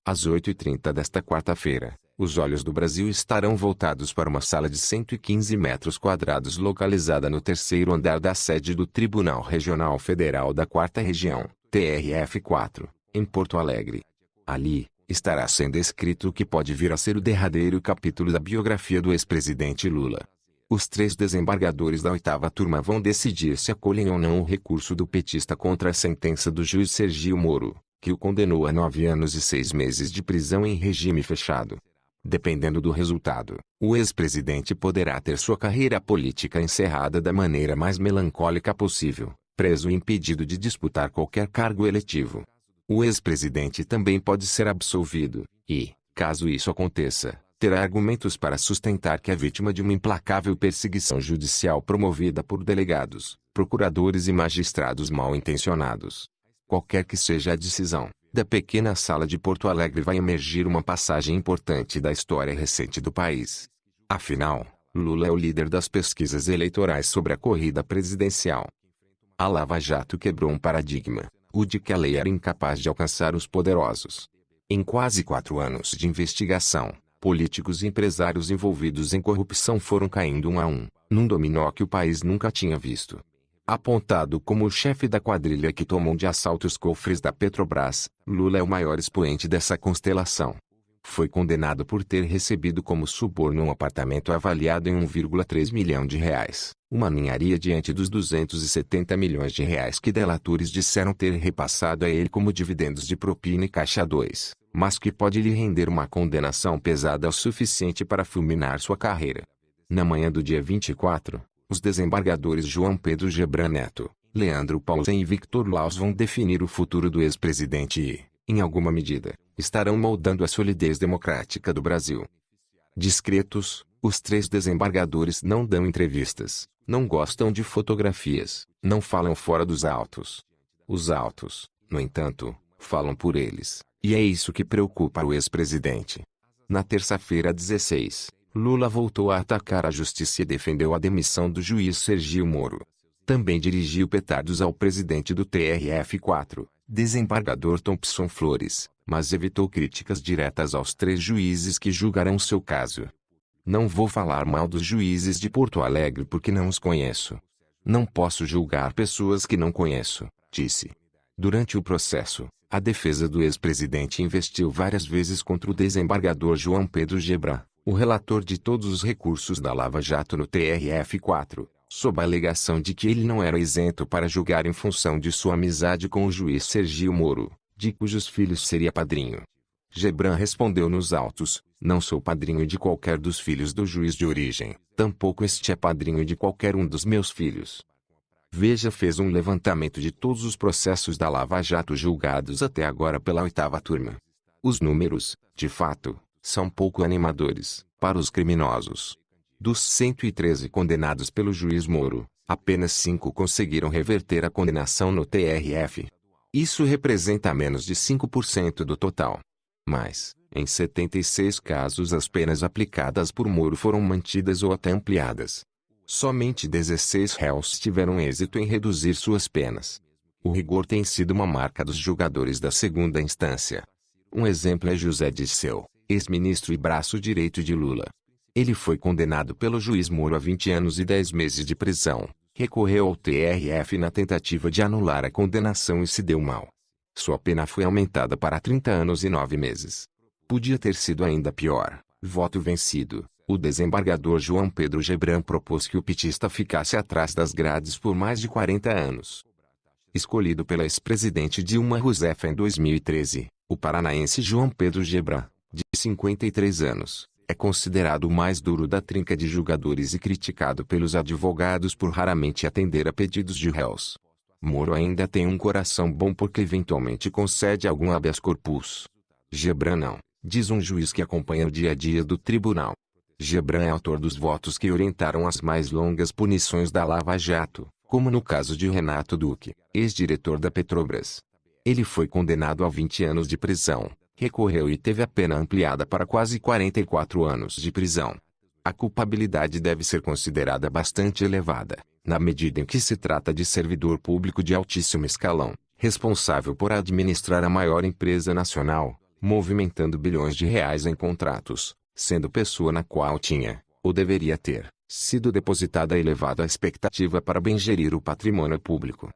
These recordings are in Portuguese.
Às 8h30 desta quarta-feira, os olhos do Brasil estarão voltados para uma sala de 115 metros quadrados localizada no terceiro andar da sede do Tribunal Regional Federal da 4ª Região, TRF4, em Porto Alegre. Ali, estará sendo escrito o que pode vir a ser o derradeiro capítulo da biografia do ex-presidente Lula. Os 3 desembargadores da 8ª turma vão decidir se acolhem ou não o recurso do petista contra a sentença do juiz Sergio Moro, que o condenou a 9 anos e 6 meses de prisão em regime fechado. Dependendo do resultado, o ex-presidente poderá ter sua carreira política encerrada da maneira mais melancólica possível, preso e impedido de disputar qualquer cargo eletivo. O ex-presidente também pode ser absolvido, e, caso isso aconteça, terá argumentos para sustentar que é vítima de uma implacável perseguição judicial promovida por delegados, procuradores e magistrados mal-intencionados. Qualquer que seja a decisão, da pequena sala de Porto Alegre vai emergir uma passagem importante da história recente do país. Afinal, Lula é o líder das pesquisas eleitorais sobre a corrida presidencial. A Lava Jato quebrou um paradigma, o de que a lei era incapaz de alcançar os poderosos. Em quase 4 anos de investigação, políticos e empresários envolvidos em corrupção foram caindo um a um, num dominó que o país nunca tinha visto. Apontado como o chefe da quadrilha que tomou de assalto os cofres da Petrobras, Lula é o maior expoente dessa constelação. Foi condenado por ter recebido como suborno um apartamento avaliado em 1,3 milhão de reais, uma ninharia diante dos 270 milhões de reais que delatores disseram ter repassado a ele como dividendos de propina e caixa 2, mas que pode lhe render uma condenação pesada o suficiente para fulminar sua carreira. Na manhã do dia 24, os desembargadores João Pedro Gebran Neto, Leandro Paulsen e Victor Laus vão definir o futuro do ex-presidente e, em alguma medida, estarão moldando a solidez democrática do Brasil. Discretos, os 3 desembargadores não dão entrevistas, não gostam de fotografias, não falam fora dos autos. Os autos, no entanto, falam por eles, e é isso que preocupa o ex-presidente. Na terça-feira 16, Lula voltou a atacar a justiça e defendeu a demissão do juiz Sergio Moro. Também dirigiu petardos ao presidente do TRF4, desembargador Thompson Flores, mas evitou críticas diretas aos 3 juízes que julgarão seu caso. Não vou falar mal dos juízes de Porto Alegre porque não os conheço. Não posso julgar pessoas que não conheço, disse. Durante o processo, a defesa do ex-presidente investiu várias vezes contra o desembargador João Pedro Gebran, o relator de todos os recursos da Lava Jato no TRF4, sob a alegação de que ele não era isento para julgar em função de sua amizade com o juiz Sergio Moro, de cujos filhos seria padrinho. Gebran respondeu nos autos: não sou padrinho de qualquer dos filhos do juiz de origem, tampouco este é padrinho de qualquer um dos meus filhos. Veja fez um levantamento de todos os processos da Lava Jato julgados até agora pela 8ª turma. Os números, de fato, são pouco animadores, para os criminosos. Dos 113 condenados pelo juiz Moro, apenas 5 conseguiram reverter a condenação no TRF. Isso representa menos de 5% do total. Mas, em 76 casos as penas aplicadas por Moro foram mantidas ou até ampliadas. Somente 16 réus tiveram êxito em reduzir suas penas. O rigor tem sido uma marca dos julgadores da segunda instância. Um exemplo é José Dirceu, ex-ministro e braço direito de Lula. Ele foi condenado pelo juiz Moro a 20 anos e 10 meses de prisão, recorreu ao TRF na tentativa de anular a condenação e se deu mal. Sua pena foi aumentada para 30 anos e 9 meses. Podia ter sido ainda pior. Voto vencido. O desembargador João Pedro Gebran propôs que o petista ficasse atrás das grades por mais de 40 anos. Escolhido pela ex-presidente Dilma Rousseff em 2013, o paranaense João Pedro Gebran, de 53 anos, é considerado o mais duro da trinca de julgadores e criticado pelos advogados por raramente atender a pedidos de réus. Moro ainda tem um coração bom porque eventualmente concede algum habeas corpus. Gebran não, diz um juiz que acompanha o dia a dia do tribunal. Gebran é autor dos votos que orientaram as mais longas punições da Lava Jato, como no caso de Renato Duque, ex-diretor da Petrobras. Ele foi condenado a 20 anos de prisão, recorreu e teve a pena ampliada para quase 44 anos de prisão. A culpabilidade deve ser considerada bastante elevada, na medida em que se trata de servidor público de altíssimo escalão, responsável por administrar a maior empresa nacional, movimentando bilhões de reais em contratos, sendo pessoa na qual tinha, ou deveria ter, sido depositada a elevada expectativa para bem gerir o patrimônio público.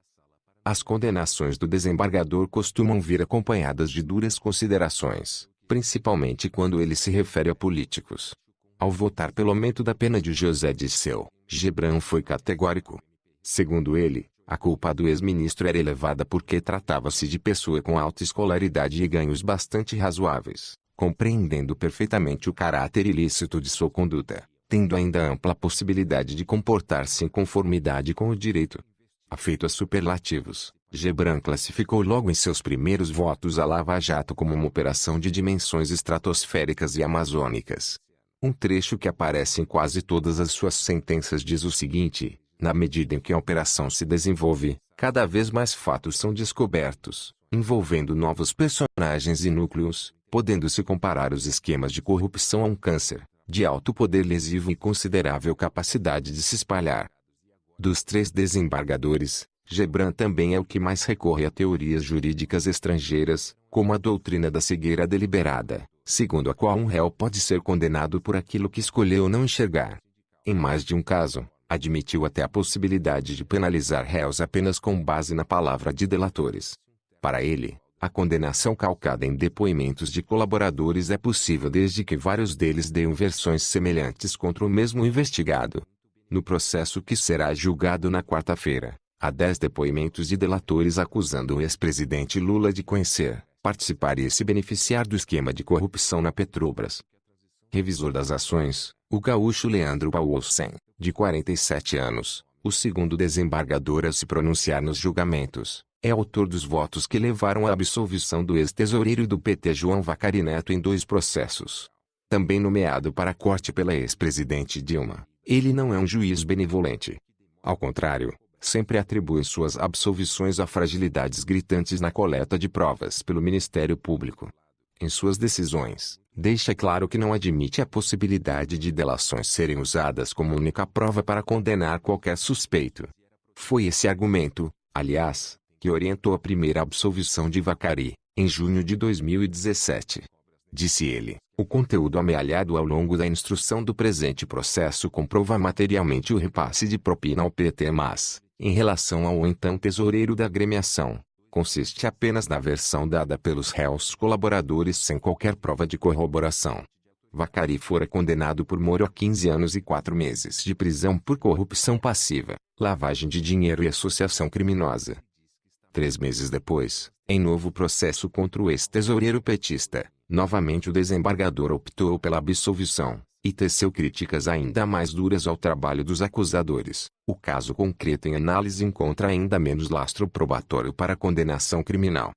As condenações do desembargador costumam vir acompanhadas de duras considerações, principalmente quando ele se refere a políticos. Ao votar pelo aumento da pena de José Dirceu, Gebran foi categórico. Segundo ele, a culpa do ex-ministro era elevada porque tratava-se de pessoa com alta escolaridade e ganhos bastante razoáveis, compreendendo perfeitamente o caráter ilícito de sua conduta, tendo ainda ampla possibilidade de comportar-se em conformidade com o direito. Afeito a superlativos, Gebran classificou logo em seus primeiros votos a Lava Jato como uma operação de dimensões estratosféricas e amazônicas. Um trecho que aparece em quase todas as suas sentenças diz o seguinte: na medida em que a operação se desenvolve, cada vez mais fatos são descobertos, envolvendo novos personagens e núcleos, podendo-se comparar os esquemas de corrupção a um câncer, de alto poder lesivo e considerável capacidade de se espalhar. Dos três desembargadores, Gebran também é o que mais recorre a teorias jurídicas estrangeiras, como a doutrina da cegueira deliberada, segundo a qual um réu pode ser condenado por aquilo que escolheu não enxergar. Em mais de um caso, admitiu até a possibilidade de penalizar réus apenas com base na palavra de delatores. Para ele, a condenação calcada em depoimentos de colaboradores é possível desde que vários deles deem versões semelhantes contra o mesmo investigado. No processo que será julgado na quarta-feira, há 10 depoimentos de delatores acusando o ex-presidente Lula de conhecer, participar e se beneficiar do esquema de corrupção na Petrobras. Revisor das ações, o gaúcho Leandro Paulsen, de 47 anos, o segundo desembargador a se pronunciar nos julgamentos, é autor dos votos que levaram à absolvição do ex-tesoureiro do PT João Vacari Neto em 2 processos. Também nomeado para a corte pela ex-presidente Dilma, ele não é um juiz benevolente. Ao contrário, sempre atribui suas absolvições a fragilidades gritantes na coleta de provas pelo Ministério Público. Em suas decisões, deixa claro que não admite a possibilidade de delações serem usadas como única prova para condenar qualquer suspeito. Foi esse argumento, aliás, que orientou a primeira absolvição de Vacari, em junho de 2017. Disse ele, o conteúdo amealhado ao longo da instrução do presente processo comprova materialmente o repasse de propina ao PT, mas, em relação ao então tesoureiro da agremiação, consiste apenas na versão dada pelos réus colaboradores sem qualquer prova de corroboração. Vacari fora condenado por Moro a 15 anos e 4 meses de prisão por corrupção passiva, lavagem de dinheiro e associação criminosa. 3 meses depois, em novo processo contra o ex-tesoureiro petista, novamente o desembargador optou pela absolvição, e teceu críticas ainda mais duras ao trabalho dos acusadores. O caso concreto em análise encontra ainda menos lastro probatório para a condenação criminal.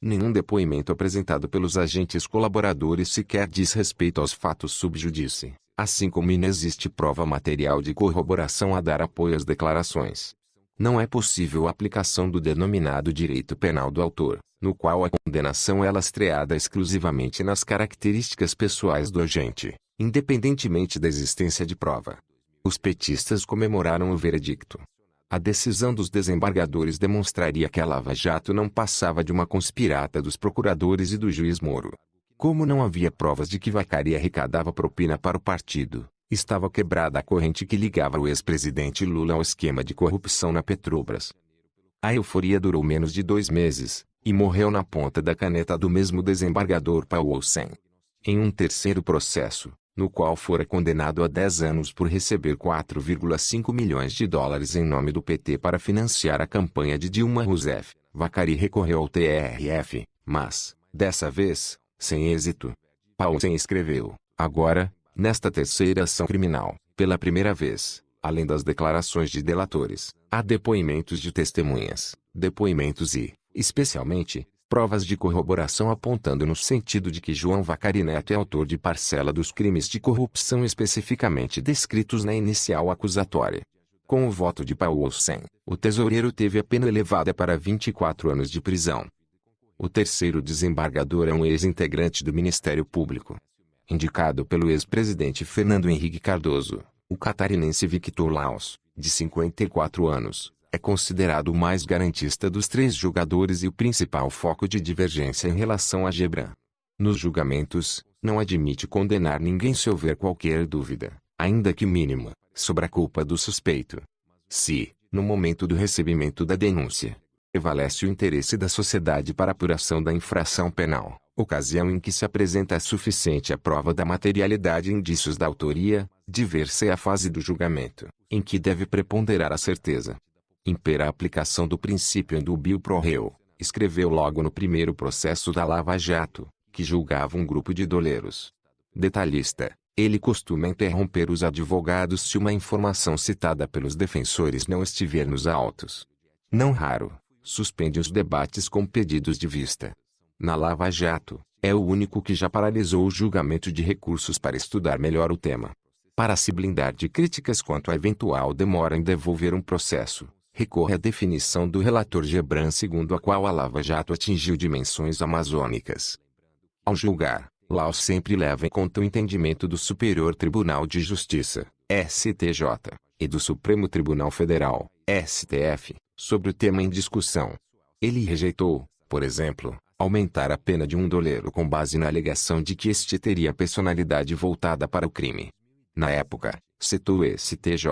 Nenhum depoimento apresentado pelos agentes colaboradores sequer diz respeito aos fatos sub judice, assim como inexiste prova material de corroboração a dar apoio às declarações. Não é possível a aplicação do denominado direito penal do autor, no qual a condenação é lastreada exclusivamente nas características pessoais do agente, independentemente da existência de prova. Os petistas comemoraram o veredicto. A decisão dos desembargadores demonstraria que a Lava Jato não passava de uma conspirata dos procuradores e do juiz Moro. Como não havia provas de que Vacari arrecadava propina para o partido, estava quebrada a corrente que ligava o ex-presidente Lula ao esquema de corrupção na Petrobras. A euforia durou menos de 2 meses, e morreu na ponta da caneta do mesmo desembargador Paulsen. Em um terceiro processo, no qual fora condenado a 10 anos por receber 4,5 milhões de dólares em nome do PT para financiar a campanha de Dilma Rousseff, Vacari recorreu ao TRF, mas, dessa vez, sem êxito. Paulsen escreveu, agora, nesta terceira ação criminal, pela primeira vez, além das declarações de delatores, há depoimentos de testemunhas, depoimentos e, especialmente, provas de corroboração apontando no sentido de que João Vacari Neto é autor de parcela dos crimes de corrupção especificamente descritos na inicial acusatória. Com o voto de Paulsen, o tesoureiro teve a pena elevada para 24 anos de prisão. O terceiro desembargador é um ex-integrante do Ministério Público. Indicado pelo ex-presidente Fernando Henrique Cardoso, o catarinense Victor Laus, de 54 anos, É considerado o mais garantista dos três julgadores e o principal foco de divergência em relação a Gebran. Nos julgamentos, não admite condenar ninguém se houver qualquer dúvida, ainda que mínima, sobre a culpa do suspeito. Se, no momento do recebimento da denúncia, prevalece o interesse da sociedade para a apuração da infração penal, ocasião em que se apresenta suficiente a prova da materialidade e indícios da autoria, diversa é a fase do julgamento, em que deve preponderar a certeza. Impera a aplicação do princípio indubio pro reo, escreveu logo no primeiro processo da Lava Jato, que julgava um grupo de doleiros. Detalhista, ele costuma interromper os advogados se uma informação citada pelos defensores não estiver nos autos. Não raro, suspende os debates com pedidos de vista. Na Lava Jato, é o único que já paralisou o julgamento de recursos para estudar melhor o tema. Para se blindar de críticas quanto à eventual demora em devolver um processo, recorre à definição do relator Gebran segundo a qual a Lava Jato atingiu dimensões amazônicas. Ao julgar, Laos sempre leva em conta o entendimento do Superior Tribunal de Justiça, STJ, e do Supremo Tribunal Federal, STF, sobre o tema em discussão. Ele rejeitou, por exemplo, aumentar a pena de um doleiro com base na alegação de que este teria personalidade voltada para o crime. Na época, citou o STJ,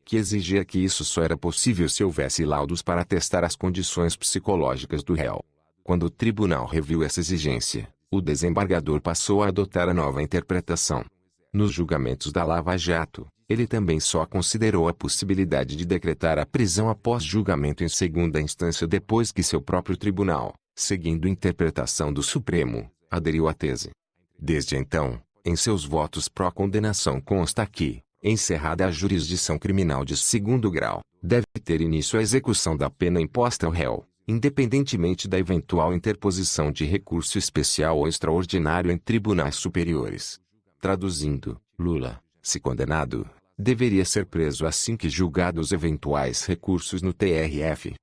que exigia que isso só era possível se houvesse laudos para testar as condições psicológicas do réu. Quando o tribunal reviu essa exigência, o desembargador passou a adotar a nova interpretação. Nos julgamentos da Lava Jato, ele também só considerou a possibilidade de decretar a prisão após julgamento em segunda instância depois que seu próprio tribunal, seguindo interpretação do Supremo, aderiu à tese. Desde então, em seus votos pró-condenação consta que, encerrada a jurisdição criminal de segundo grau, deve ter início a execução da pena imposta ao réu, independentemente da eventual interposição de recurso especial ou extraordinário em tribunais superiores. Traduzindo, Lula, se condenado, deveria ser preso assim que julgados eventuais recursos no TRF.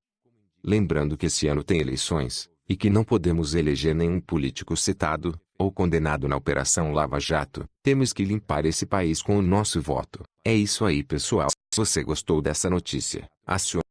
Lembrando que esse ano tem eleições, e que não podemos eleger nenhum político citado, ou condenado na Operação Lava Jato, temos que limpar esse país com o nosso voto. É isso aí, pessoal. Se você gostou dessa notícia, acione